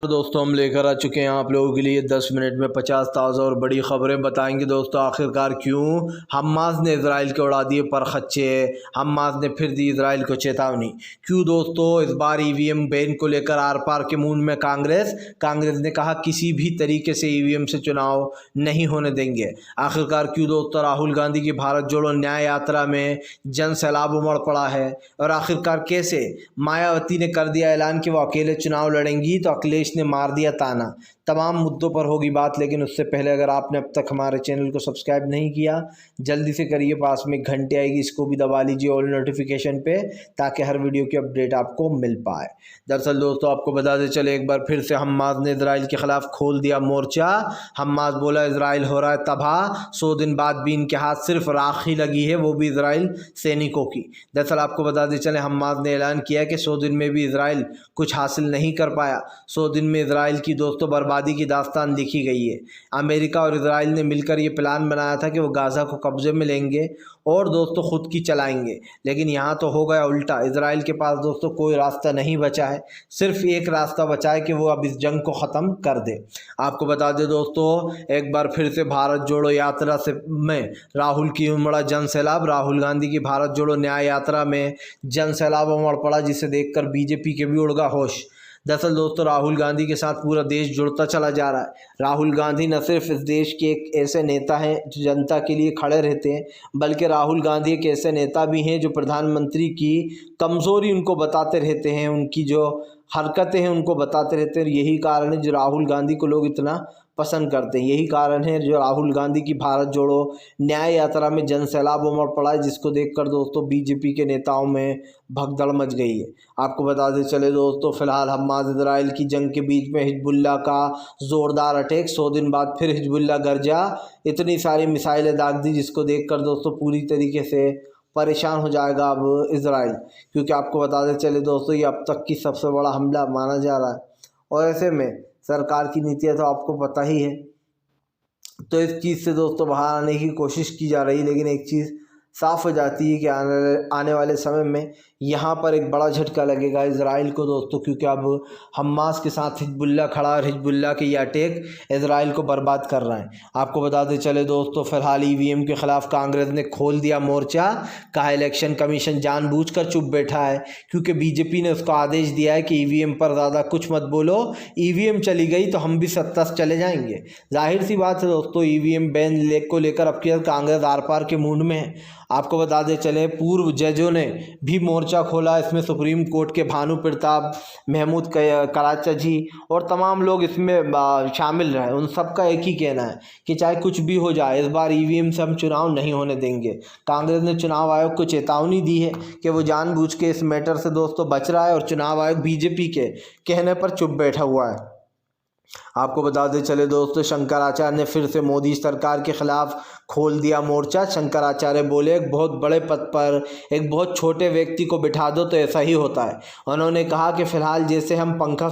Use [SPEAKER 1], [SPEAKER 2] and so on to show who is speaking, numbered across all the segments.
[SPEAKER 1] तो दोस्तों हम लेकर आ चुके हैं आप लोगों के लिए 10 मिनट में 50 ताज़ा और बड़ी ख़बरें बताएंगे। दोस्तों आखिरकार क्यों हमास ने इजराइल के उड़ा दिए परखच्चे, हमास ने फिर दी इजराइल को चेतावनी। क्यों दोस्तों इस बार ईवीएम बैन को लेकर आर पार के मूड में कांग्रेस ने कहा किसी भी तरीके से ईवीएम से चुनाव नहीं होने देंगे। आखिरकार क्यों दोस्तों राहुल गांधी की भारत जोड़ो न्याय यात्रा में जन सैलाब उमड़ पड़ा है, और आखिरकार कैसे मायावती ने कर दिया ऐलान कि वो अकेले चुनाव लड़ेंगी तो अखिलेश ने मार दिया ताना। तमाम मुद्दों पर होगी बात, लेकिन उससे पहले अगर आपने अब तक हमारे चैनल को सब्सक्राइब नहीं किया जल्दी से करिए, पास में घंटे आएगी इसको भी दबा लीजिए ऑल नोटिफिकेशन पे, ताकि हर वीडियो की अपडेट आपको मिल पाए। दरअसल दोस्तों आपको बताते चले एक बार फिर से हमास ने इजराइल के खिलाफ खोल दिया मोर्चा। हमास बोला इजराइल हो रहा है तबाह, 100 दिन बाद भी इनके हाथ सिर्फ राख ही लगी है, वो भी इजराइल सैनिकों की। दरअसल आपको बताते चले हमास ने ऐलान किया कि 100 दिन में भी इजराइल कुछ हासिल नहीं कर पाया। 100 दिन में इजराइल की दोस्तों बर्बादी की दास्तान लिखी गई है। अमेरिका और इजराइल ने मिलकर ये प्लान बनाया था कि वो गाज़ा को कब्जे में लेंगे और दोस्तों ख़ुद की चलाएंगे, लेकिन यहाँ तो हो गया उल्टा। इजराइल के पास दोस्तों कोई रास्ता नहीं बचा है, सिर्फ एक रास्ता बचा है कि वो अब इस जंग को ख़त्म कर दे। आपको बता दें दोस्तों एक बार फिर से भारत जोड़ो यात्रा में राहुल की उमड़ा जन सैलाब। राहुल गांधी की भारत जोड़ो न्याय यात्रा में जन सैलाब उमड़ पड़ा, जिसे देखकर बीजेपी के भी उड़ गया होश। दरअसल दोस्तों राहुल गांधी के साथ पूरा देश जुड़ता चला जा रहा है। राहुल गांधी न सिर्फ इस देश के एक ऐसे नेता हैं जो जनता के लिए खड़े रहते हैं, बल्कि राहुल गांधी एक ऐसे नेता भी हैं जो प्रधानमंत्री की कमज़ोरी उनको बताते रहते हैं, उनकी जो हरकतें हैं उनको बताते रहते हैं। यही कारण है जो राहुल गांधी को लोग इतना पसंद करते हैं। यही कारण है जो राहुल गांधी की भारत जोड़ो न्याय यात्रा में जन सैलाब उमड़ पड़ा है, जिसको देखकर दोस्तों बीजेपी के नेताओं में भगदड़ मच गई है। आपको बताते चले दोस्तों फिलहाल हमास इजराइल की जंग के बीच में हिजबुल्लाह का ज़ोरदार अटैक। 100 दिन बाद फिर हिजबुल्लाह गरजा, इतनी सारी मिसाइलें दाग दी, जिसको देखकर दोस्तों पूरी तरीके से परेशान हो जाएगा अब इजराइल, क्योंकि आपको बताते चले दोस्तों ये अब तक की सबसे बड़ा हमला माना जा रहा है। और ऐसे में सरकार की नीतियाँ तो आपको पता ही है, तो इस चीज़ से दोस्तों बाहर आने की कोशिश की जा रही है। लेकिन एक चीज़ साफ़ हो जाती है कि आने वाले समय में यहाँ पर एक बड़ा झटका लगेगा इजराइल को दोस्तों, क्योंकि अब हमास के साथ हिजबुल्लाह खड़ा और हिजबुल्लाह के ये अटैक इजराइल को बर्बाद कर रहा है। आपको बताते चले दोस्तों फिलहाल ईवीएम के ख़िलाफ़ कांग्रेस ने खोल दिया मोर्चा। कहा इलेक्शन कमीशन जानबूझकर चुप बैठा है, क्योंकि बीजेपी ने उसको आदेश दिया है कि ईवीएम पर ज़्यादा कुछ मत बोलो, ईवीएम चली गई तो हम भी सत्ता से चले जाएंगे। जाहिर सी बात है दोस्तों ईवीएम बैन को लेकर अब की कांग्रेस आर पार के मूड में है। आपको बताते चले पूर्व जजों ने भी मोर्चा खोला, इसमें सुप्रीम कोर्ट के भानु प्रताप, महमूद कराचा जी और तमाम लोग इसमें शामिल रहे। उन सब का एक ही कहना है कि चाहे कुछ भी हो जाए इस बार ईवीएम से हम चुनाव नहीं होने देंगे। कांग्रेस ने चुनाव आयोग को चेतावनी दी है कि वो जानबूझ के इस मैटर से दोस्तों बच रहा है, और चुनाव आयोग बीजेपी के कहने पर चुप बैठा हुआ है। आपको बताते चले दोस्तों शंकराचार्य ने फिर से मोदी सरकार के खिलाफ खोल दिया मोर्चा। शंकराचार्य बोले एक बहुत बड़े पद पर एक बहुत छोटे व्यक्ति को बिठा दो तो ऐसा ही होता है। उन्होंने कहा कि फ़िलहाल जैसे हम पंखा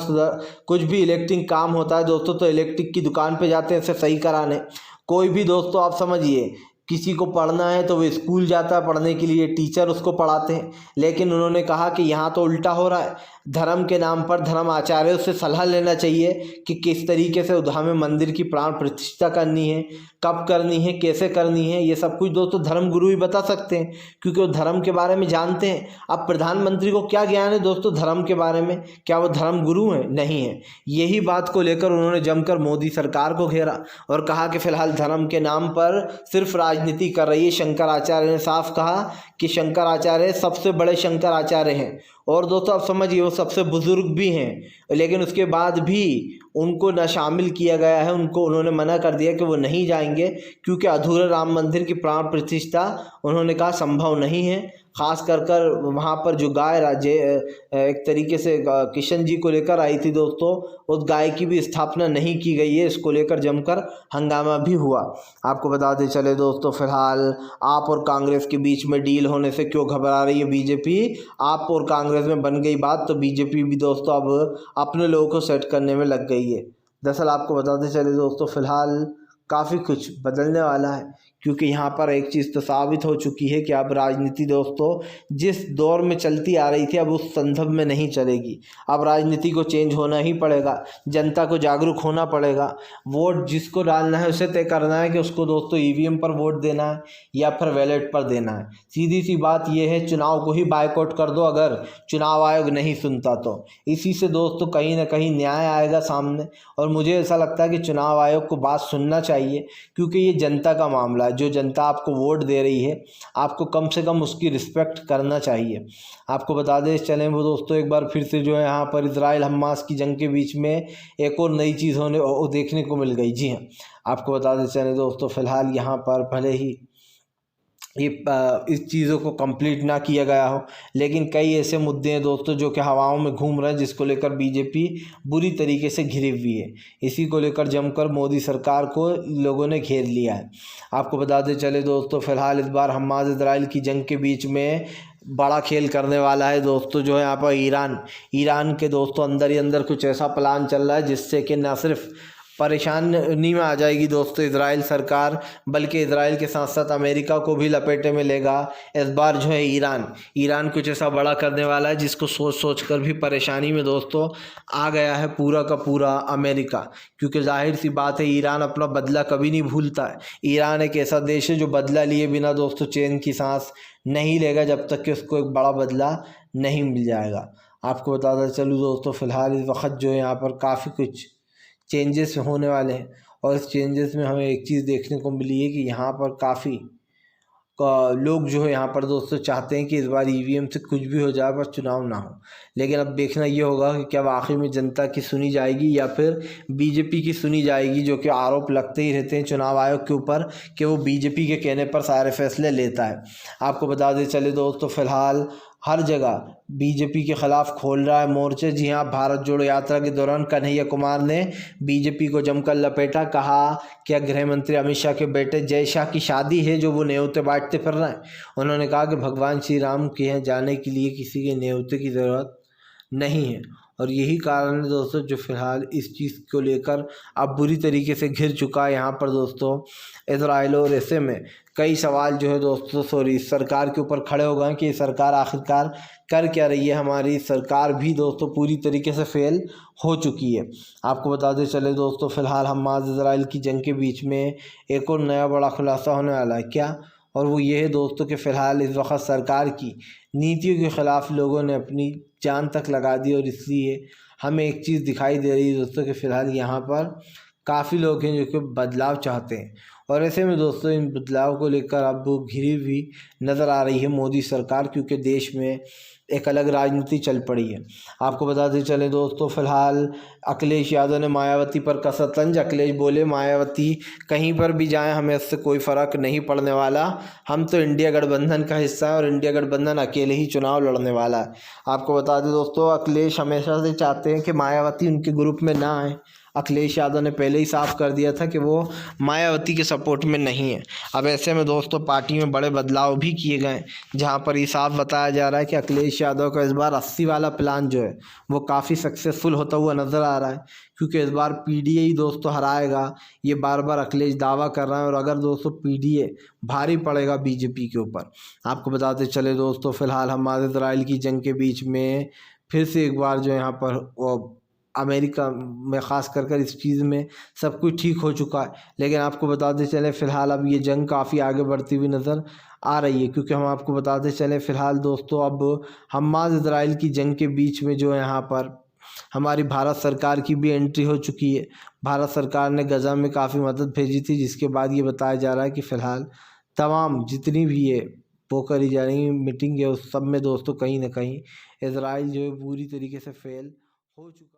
[SPEAKER 1] कुछ भी इलेक्ट्रिक काम होता है दोस्तों तो इलेक्ट्रिक की दुकान पे जाते हैं इसे सही कराने। कोई भी दोस्तों आप समझिए किसी को पढ़ना है तो वो स्कूल जाता है पढ़ने के लिए, टीचर उसको पढ़ाते हैं। लेकिन उन्होंने कहा कि यहाँ तो उल्टा हो रहा है, धर्म के नाम पर धर्म आचार्यों से सलाह लेना चाहिए कि किस तरीके से हमें मंदिर की प्राण प्रतिष्ठा करनी है, कब करनी है, कैसे करनी है। ये सब कुछ दोस्तों धर्म गुरु ही बता सकते हैं, क्योंकि वो धर्म के बारे में जानते हैं। अब प्रधानमंत्री को क्या ज्ञान है दोस्तों धर्म के बारे में, क्या वो धर्म गुरु हैं? नहीं है। यही बात को लेकर उन्होंने जमकर मोदी सरकार को घेरा और कहा कि फिलहाल धर्म के नाम पर सिर्फ राजनीति कर रही है। शंकराचार्य ने साफ कहा कि शंकराचार्य सबसे बड़े शंकराचार्य हैं, और दोस्तों आप समझिए वो सबसे बुजुर्ग भी हैं, लेकिन उसके बाद भी उनको न शामिल किया गया है। उन्होंने मना कर दिया कि वो नहीं जाएंगे, क्योंकि अधूरे राम मंदिर की प्राण प्रतिष्ठा उन्होंने कहा संभव नहीं है। ख़ास कर वहाँ पर जो गाय एक तरीके से किशन जी को लेकर आई थी दोस्तों, उस गाय की भी स्थापना नहीं की गई है। इसको लेकर जमकर हंगामा भी हुआ। आपको बताते चले दोस्तों फिलहाल आप और कांग्रेस के बीच में डील होने से क्यों घबरा रही है बीजेपी। आप और कांग्रेस में बन गई बात तो बीजेपी भी दोस्तों अब अपने लोगों को सेट करने में लग गई है। दरअसल आपको बताते चले दोस्तों फिलहाल काफ़ी कुछ बदलने वाला है, क्योंकि यहाँ पर एक चीज़ तो साबित हो चुकी है कि अब राजनीति दोस्तों जिस दौर में चलती आ रही थी अब उस संदर्भ में नहीं चलेगी। अब राजनीति को चेंज होना ही पड़ेगा, जनता को जागरूक होना पड़ेगा। वोट जिसको डालना है उसे तय करना है कि उसको दोस्तों ईवीएम पर वोट देना है या फिर बैलेट पर देना है। सीधी सी बात यह है, चुनाव को ही बायकॉट कर दो अगर चुनाव आयोग नहीं सुनता तो। इसी से दोस्तों कहीं ना कहीं न्याय आएगा सामने, और मुझे ऐसा लगता है कि चुनाव आयोग को बात सुनना चाहिए, क्योंकि ये जनता का मामला है। जो जनता आपको वोट दे रही है आपको कम से कम उसकी रिस्पेक्ट करना चाहिए। आपको बता दें चलें वो दोस्तों, एक बार फिर से जो है यहाँ पर इजराइल हमास की जंग के बीच में एक और नई चीज़ देखने को मिल गई। जी हाँ, आपको बता दें चलें दोस्तों, फिलहाल यहाँ पर भले ही इस चीज़ों को कंप्लीट ना किया गया हो, लेकिन कई ऐसे मुद्दे हैं दोस्तों जो कि हवाओं में घूम रहे हैं, जिसको लेकर बीजेपी बुरी तरीके से घिरी हुई है। इसी को लेकर जमकर मोदी सरकार को लोगों ने घेर लिया है। आपको बताते चले दोस्तों, फिलहाल इस बार हमास इजराइल की जंग के बीच में बड़ा खेल करने वाला है दोस्तों जो है यहाँ पर ईरान के दोस्तों अंदर ही अंदर कुछ ऐसा प्लान चल रहा है जिससे कि न सिर्फ परेशानी में आ जाएगी दोस्तों इजराइल सरकार, बल्कि इजराइल के साथ साथ अमेरिका को भी लपेटे में लेगा। इस बार जो है ईरान कुछ ऐसा बड़ा करने वाला है जिसको सोच कर भी परेशानी में दोस्तों आ गया है पूरा का पूरा अमेरिका। क्योंकि जाहिर सी बात है, ईरान अपना बदला कभी नहीं भूलता है। ईरान एक ऐसा देश है जो बदला लिए बिना दोस्तों चैन की सांस नहीं लेगा जब तक कि उसको एक बड़ा बदला नहीं मिल जाएगा। आपको बताता चलूँ दोस्तों, फिलहाल इस वक्त जो है यहाँ पर काफ़ी कुछ चेंजेस होने वाले हैं, और इस चेंजेस में हमें एक चीज़ देखने को मिली है कि यहाँ पर काफ़ी लोग जो है यहाँ पर दोस्तों चाहते हैं कि इस बार ईवीएम से कुछ भी हो जाए पर चुनाव ना हो। लेकिन अब देखना ये होगा कि क्या आखिर में जनता की सुनी जाएगी या फिर बीजेपी की सुनी जाएगी, जो कि आरोप लगते ही रहते हैं चुनाव आयोग के ऊपर कि वो बीजेपी के कहने पर सारे फैसले लेता है। आपको बता दें चले दोस्तों, फिलहाल हर जगह बीजेपी के खिलाफ खोल रहा है मोर्चे। जी हाँ, भारत जोड़ो यात्रा के दौरान कन्हैया कुमार ने बीजेपी को जमकर लपेटा। कहा कि गृह मंत्री अमित शाह के बेटे जय शाह की शादी है जो वो न्योते बांटते फिर रहे हैं। उन्होंने कहा कि भगवान श्री राम के यहाँ जाने के लिए किसी के न्योते की ज़रूरत नहीं है, और यही कारण है दोस्तों जो फिलहाल इस चीज़ को लेकर अब बुरी तरीके से घिर चुका है यहाँ पर दोस्तों इजराइल। और ऐसे में कई सवाल जो है दोस्तों सरकार के ऊपर खड़े हो गए कि सरकार आखिरकार कर क्या रही है। हमारी सरकार भी दोस्तों पूरी तरीके से फेल हो चुकी है। आपको बताते चले दोस्तों, फिलहाल हमास इजराइल की जंग के बीच में एक और नया बड़ा खुलासा होने वाला है। क्या? और वो ये है दोस्तों कि फ़िलहाल इस वक्त सरकार की नीतियों के ख़िलाफ़ लोगों ने अपनी जान तक लगा दी, और इसलिए हमें एक चीज़ दिखाई दे रही है दोस्तों कि फ़िलहाल यहाँ पर काफ़ी लोग हैं जो कि बदलाव चाहते हैं। और ऐसे में दोस्तों इन बदलाव को लेकर अब घिरी हुई नज़र आ रही है मोदी सरकार, क्योंकि देश में एक अलग राजनीति चल पड़ी है। आपको बताते चले दोस्तों, फिलहाल अखिलेश यादव ने मायावती पर कसा तंज। अखिलेश बोले मायावती कहीं पर भी जाएं हमें इससे कोई फ़र्क नहीं पड़ने वाला, हम तो इंडिया गठबंधन का हिस्सा है और इंडिया गठबंधन अकेले ही चुनाव लड़ने वाला है। आपको बता दें दोस्तों, अखिलेश हमेशा से चाहते हैं कि मायावती उनके ग्रुप में ना आए। अखिलेश यादव ने पहले ही साफ कर दिया था कि वो मायावती के सपोर्ट में नहीं है। अब ऐसे में दोस्तों पार्टी में बड़े बदलाव भी किए गए, जहां पर ये साफ बताया जा रहा है कि अखिलेश यादव का इस बार 80 वाला प्लान जो है वो काफ़ी सक्सेसफुल होता हुआ नज़र आ रहा है, क्योंकि इस बार पीडीए ही दोस्तों हराएगा। ये बार बार अखिलेश दावा कर रहा है, और अगर दोस्तों पीडीए भारी पड़ेगा बीजेपी के ऊपर। आपको बताते चले दोस्तों, फिलहाल हमारे इजराइल की जंग के बीच में फिर से एक बार जो यहाँ पर अमेरिका में ख़ास कर इस चीज़ में सब कुछ ठीक हो चुका है। लेकिन आपको बताते चले फ़िलहाल अब ये जंग काफ़ी आगे बढ़ती हुई नज़र आ रही है, क्योंकि हम आपको बताते चले फ़िलहाल दोस्तों अब हमास इजराइल की जंग के बीच में जो है यहाँ पर हमारी भारत सरकार की भी एंट्री हो चुकी है। भारत सरकार ने गजा में काफ़ी मदद भेजी थी, जिसके बाद ये बताया जा रहा है कि फ़िलहाल तमाम जितनी भी ये वो करी जा रही मीटिंग है उस सब में दोस्तों कहीं ना कहीं इजराइल जो है पूरी तरीके से फेल हो चुका है।